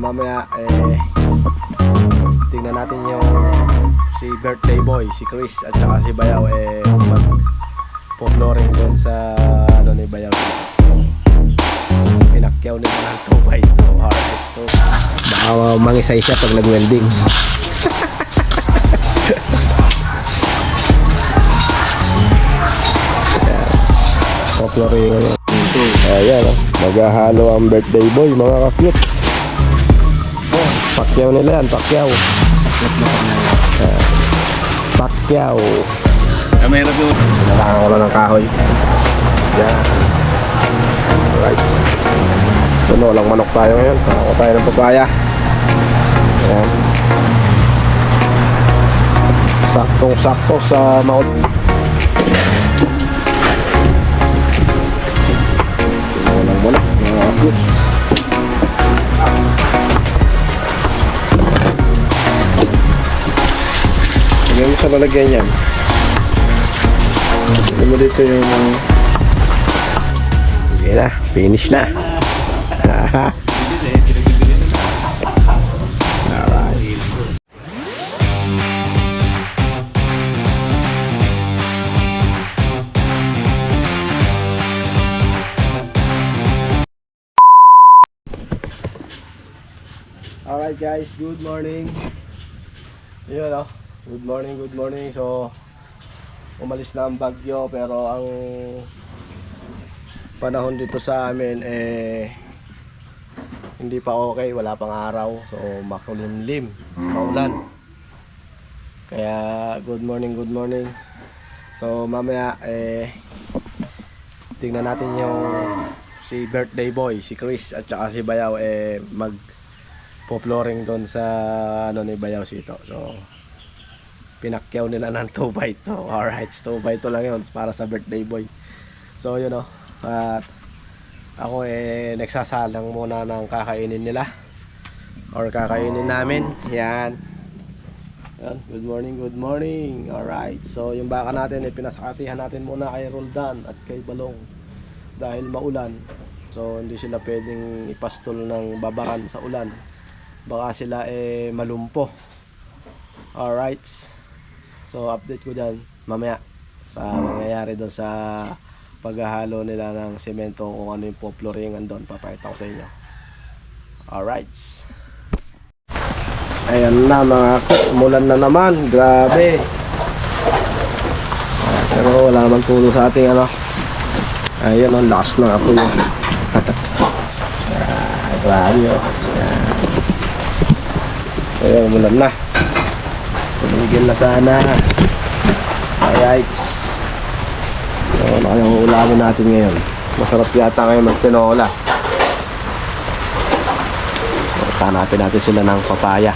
mamaya tingnan natin yung si birthday boy, si Chris at saka si Bayaw mag-flooring doon sa ano ni Bayaw. Pinakyaw nila ng 2x2. Alright, so baka mangisay siya pag nag-welding. Flooring. Ayan, maghahalo ang birthday boy, mga ka-cute. Pakyaw nila yan, pakyaw. Pakyaw. Kamera doon. Nalangan ko lang ng kahoy. Yan. Alright. Puno lang manok tayo ngayon. Panako tayo ng papaya. Ayan. Saktong-sakto sa maut. Puno lang manok. Mga cute. Lagyan mo sa lalagyan yan. Lagyan mo dito yung okay na, finish na. Alright. Alright guys, good morning. Yun o. Good morning, good morning. So, umalis na ang bagyo pero ang panahon dito sa amin hindi pa okay, wala pang araw. So, makulimlim, maulan. Kaya, good morning, good morning. So, mamaya tingnan natin yung si birthday boy, si Chris at saka si Bayaw mag-flooring doon sa ano ni Bayaw sito. So, pinakyaw nila ng 2x2. Alright, 2x2 lang yun para sa birthday boy. So yun o. At ako nagsasalang muna ng kakainin nila or kakainin namin. Yan. Yan. Good morning, good morning. Alright, so yung baka natin pinasakatihan natin muna kay Roldan at kay Balong dahil maulan. So hindi sila pwedeng ipastol ng babaran sa ulan. Baka sila malumpo. Alright. So update ko dyan mamaya sa mangyayari doon sa paghahalo nila ng semento kung ano yung po-flooringan doon. Papakita ko sa inyo. Alright. Ayan na mga umulan na naman. Grabe. Pero wala naman tulo sa ating ano. Ayan ang lakas ng ako yun. Grabe o. Ayan umulan na. Tumigil na sana. Alright. So, ano kayang ulamin natin ngayon? Masarap yata ngayon mag-tinola. Hanapin natin sila ng papaya.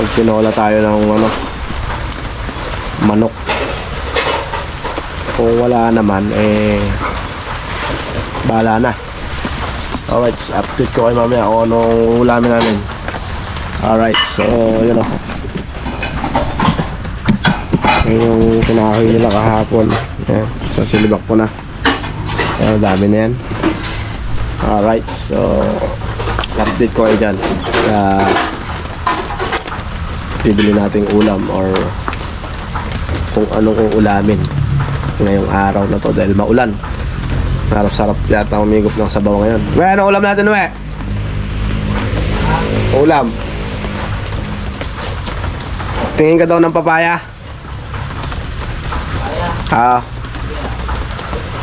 Mag-tinola tayo ng ano, manok. Kung wala naman, bahala na. Alright, update ko kayo mamaya kung anong ulamin namin. Alright, so yun o. Yung kinakain nila kahapon. Ayan. So silibak ko na. Ayan, dami na yan. Alright, so update ko kayo dyan. Bibili nating ulam or kung anong ulamin ngayong araw na to dahil maulan. Sarap-sarap yata umigop ng sabaw ngayon. We, anong ulam natin, we? Ulam. Tingin ka daw ng papaya?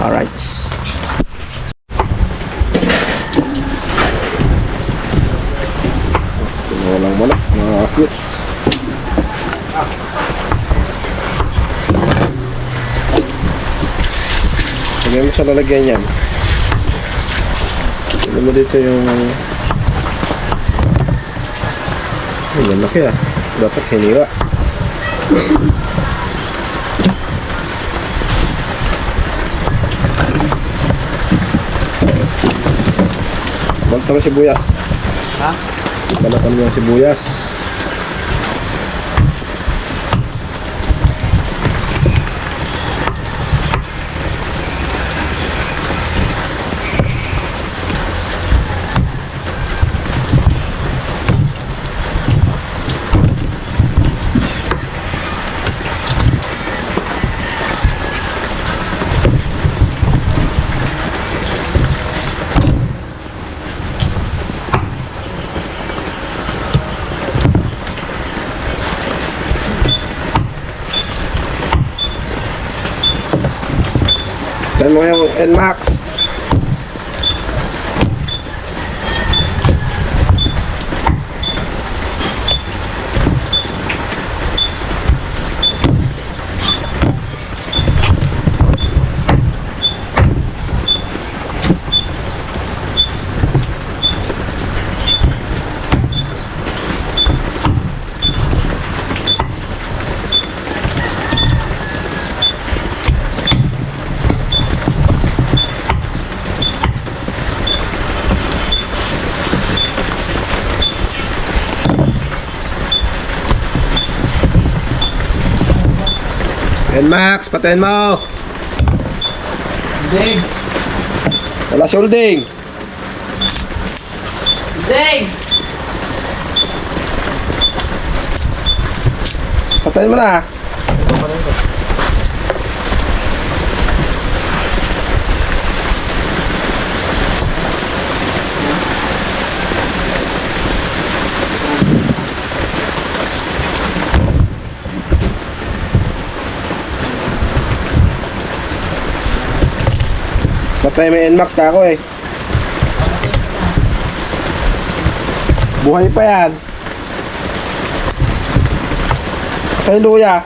Alright. Walang wala. Mga cute. Lagyan mo sa lalagyan yan. Lagyan mo dito yung yan laki ah. Dapat hiniwa. Balatan mo sibuyas. Ha? Balatan mo yung sibuyas. Patayin mo yung NMAX. NMAX, patayin mo. Dig! Wala si holding. Dig! Patayin mo na. Patay may NMAX ka ako eh. Buhay pa yan. Sa luya.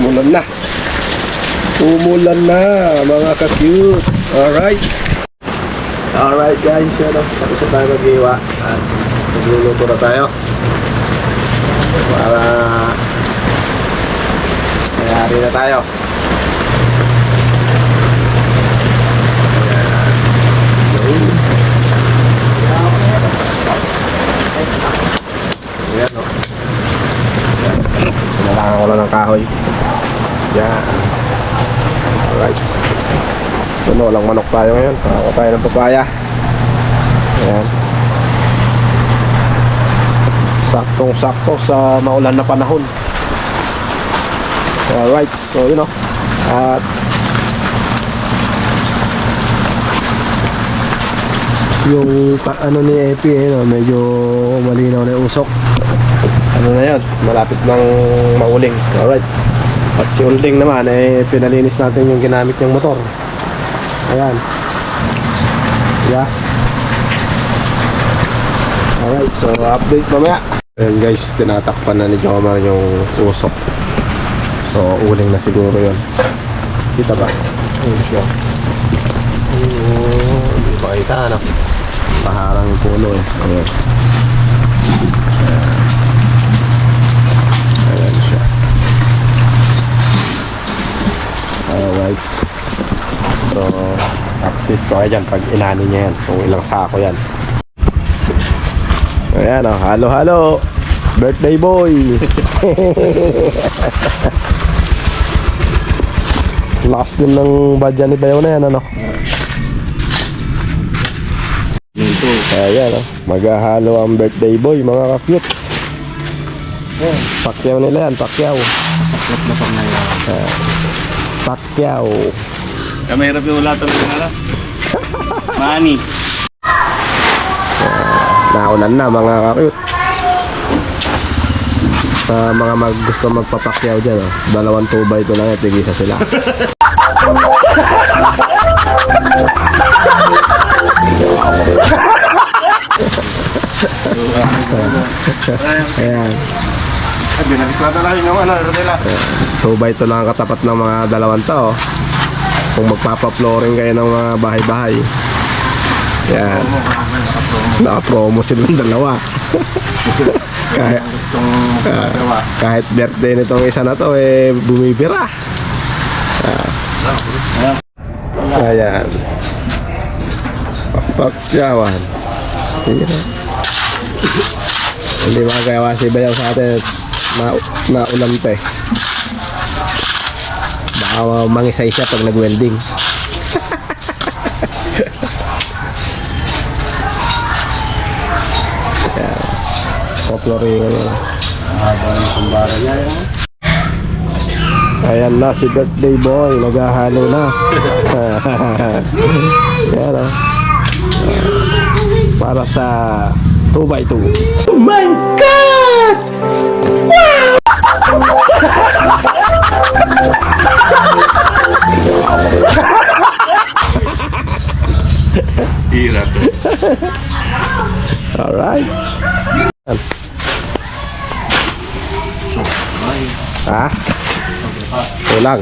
Umulan na. Umulan na, mga ka-cute. Alright. Alright guys, yun o. Tapos na tayo mag-iwa. At magluluto na tayo. Para mayari na tayo. Ayan o. Sinalangan ko lang ng kahoy. Yan. Alright. Ano, walang manok tayo ngayon. Kakawa tayo ng papaya. Ayan. Saktong-sakto sa maulan na panahon. Alright. So, yun o. At yung ano ni Epi medyo malinaw na yung usok. Ano na yun? Malapit ng mauling. Alright. At si Ulding naman, pinalinis natin yung ginamit niyang motor. Ayan. Yeah. Alright, so update mamaya. Ayan guys, tinatakpan na ni Jomar yung usok. So, uling na siguro yun. Kita ba? Ayun siya. Hindi ba kita, ano? Paharang yung puno eh. Ayan. Ayan siya. Alright. So, update ko kayo dyan pag inani niya yan. Kung ilang sako yan. Ayan o, halo-halo. Birthday boy. Lakas din ng badya ni Bayaw na yan, ano? Ayan o, maghahalo ang birthday boy, mga ka-cute. Pakyaw nila yan, pakyaw. Takot na pang ngayon. Pakyaw. Kamera yung wala talaga nga. Mani. Naulan na mga ka-cute. Mga gusto magpapakyaw dyan, oh. 2 2x ito lang, tigisa sila. Ayan. Binaliklada lang yung ano nila. 2x ito lang ang katapat ng mga 2 to, oh. Kung magpapa-flooring kayo ng mga bahay-bahay. Yan. Naka-promo silang 2. kahit Gustong magagawa. kahit birthday nitong isa na to bumibira. Ayan. Pakyawan. Hindi magagawa si Bayaw sa atin na ulante. Baka mangisay siya pag nag-welding. floringan na. Haba ng kumbara niya yun. Ayan na si birthday boy, naghahalo na. Yan o. Para sa 2x2. Oh my God! Tira to. Alright. Ha? Kulang.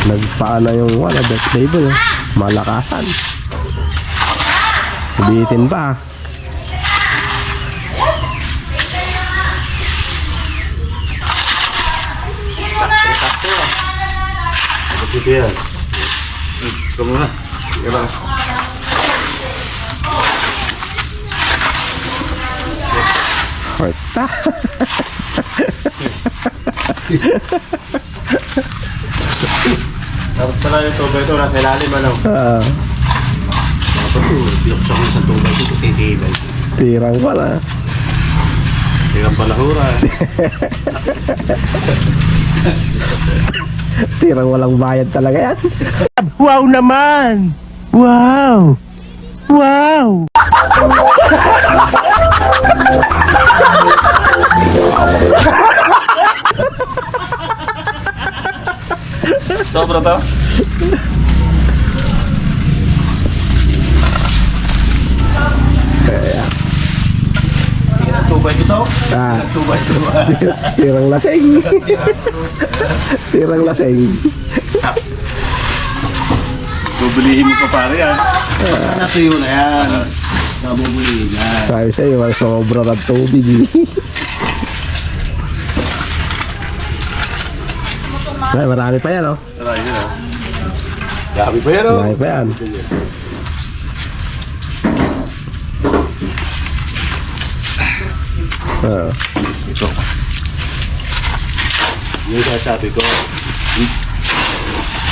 Nagpaana yung wala birthday boy. Malakasan. Ubitin pa. Ito yan. Ito muna. Kaya Horta. Dapat pala yung tubay ito, nasa ilalim ano. Dapat binuksan ko sa tubay ito, titibay. Tirang pala. Tingnan pala hura. Tirang walang bayad talaga yan. Wow naman! Wow! Wow! sobra to? Tubay ito? Ah, Tubay ito. tirang lasing. Tirang lasing. Bubulihin mo pa pare yan. Natuyo na yan. Nabubulihin yan. Sabi sa'yo, sobra ng tubig. Ay, marami pa yan, oh. Aray, yun ah. Dami pa yan o. Marami pa yan. Ah. Ito. Yung sasabi ko.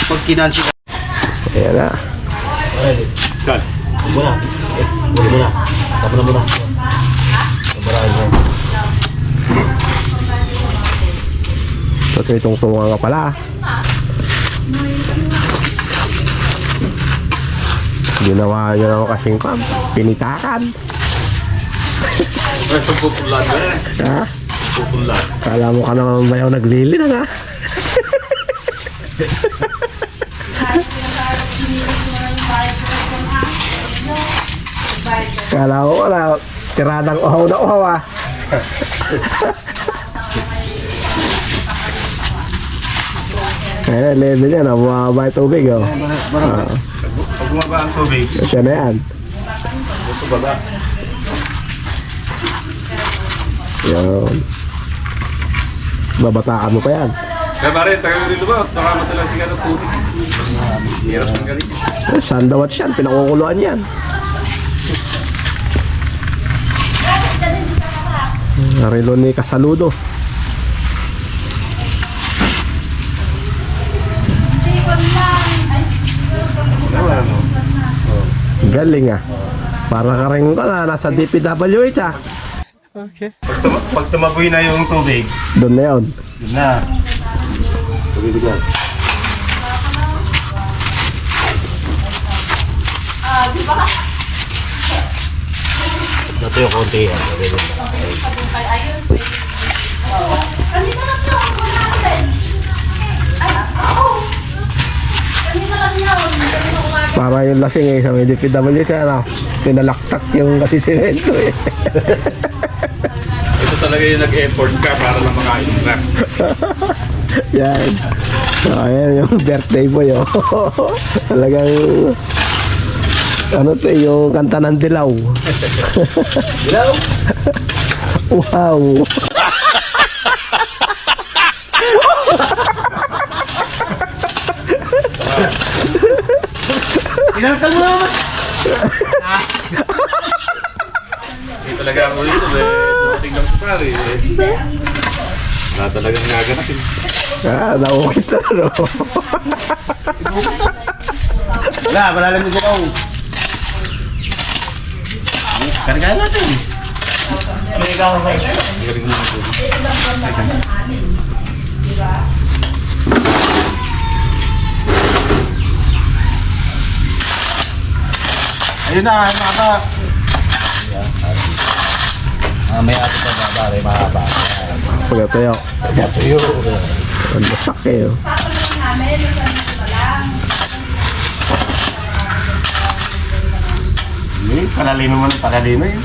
Pag kinansi ka. Ayan na. Kan. Muna. Muna. Tapos na muna. Marami mo. Ito itong tunga nga pala. Ginawa nyo naman kasing pinitakan. Ay, pagpupulan ba eh? Ha? Pupulan. Kala mo ka naman bayaw naglili na nga. Kala ko wala. Tiradang uhaw na uhaw ah. Eh, level yan ah. Bumaba yung tubig oh. Pag bumaba ang tubig. Kasi na yan. Ito baba. Yan. Babatakan mo pa yan. Kaya pare, tagal rin ba? Baka matalas siya ng tubig. Hirap ng galing. Sandawat yan. Pinakukuluan yan. Relo ni Kasaludo. Galing ah. Para ka rin ka na. Nasa DPWH ah. Pag tumagoy na yung tubig, Doon na yun. yun na. Tubig yan. Ito yung konti yan. Para yung lasing eh. Sa may DPWH ano. Pinalaktak yung kasi simento eh. Ito talaga yung nag-effort ka para lang makain ng rap. Yan. So, ayan yung birthday boy oh. Talagang ano to yung kanta ng dilaw. Dilaw! Wow. Kinalkal mo naman. Hindi talaga ako dito eh. Dumating lang sa pare eh. Wala talagang gaganahin. Naukit na, no? Wala, malalam nito ko. Kargahan natin. May ikaw ba? Galing mo ito. Ayun na, maka. May ato pa ba pare, mahaba. Pagkatayo. Pagkatayo. Ang basak eh, oh. Palalino mo na, palalino yun.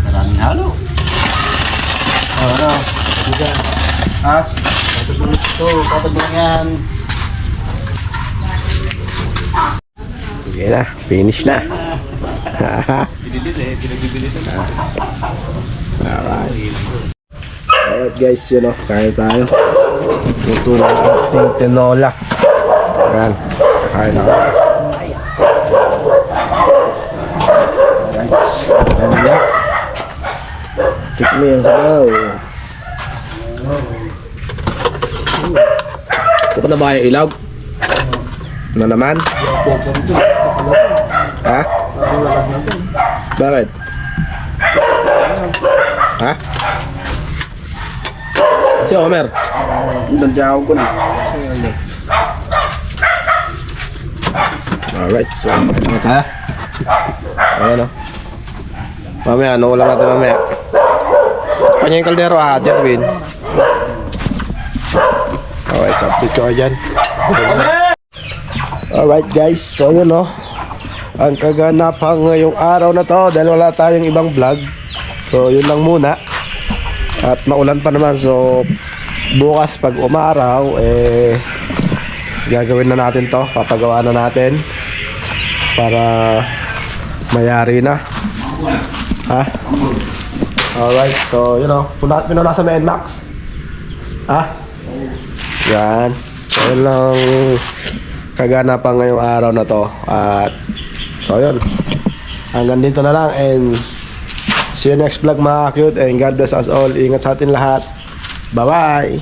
Maraming halo. Ano? Ha? Patagulong ito, patagulong yan. Sige na, finish na. Alright guys, yun o, kain tayo. Luto na ang ating tinola. Ayan, kain na kayo. Alright, tikmi ang sabaw. Ito na ba yung ilaw? Na naman? Ha? Bakit? Ha? Si Omer? Nandiyan ko na. Alright, so Ha? ayan o. Mamaya, ano ulam natin mamaya? Kanya yung kaldero Jerwin. Alright, subject ko dyan. Alright guys, so yun o. Ang kaganapan ngayong araw na to dahil wala tayong ibang vlog. So yun lang muna. At maulan pa naman, so bukas pag umaraw gagawin na natin to, papagawa na natin para mayari na. Ha? Alright, so you know, pinunasan na NMAX. Ha? Yan. So yun lang kaganapan ngayong araw na to. At so yun, hanggang dito na lang and see you next vlog mga cute, and God bless us all. Ingat sa atin lahat. Bye bye.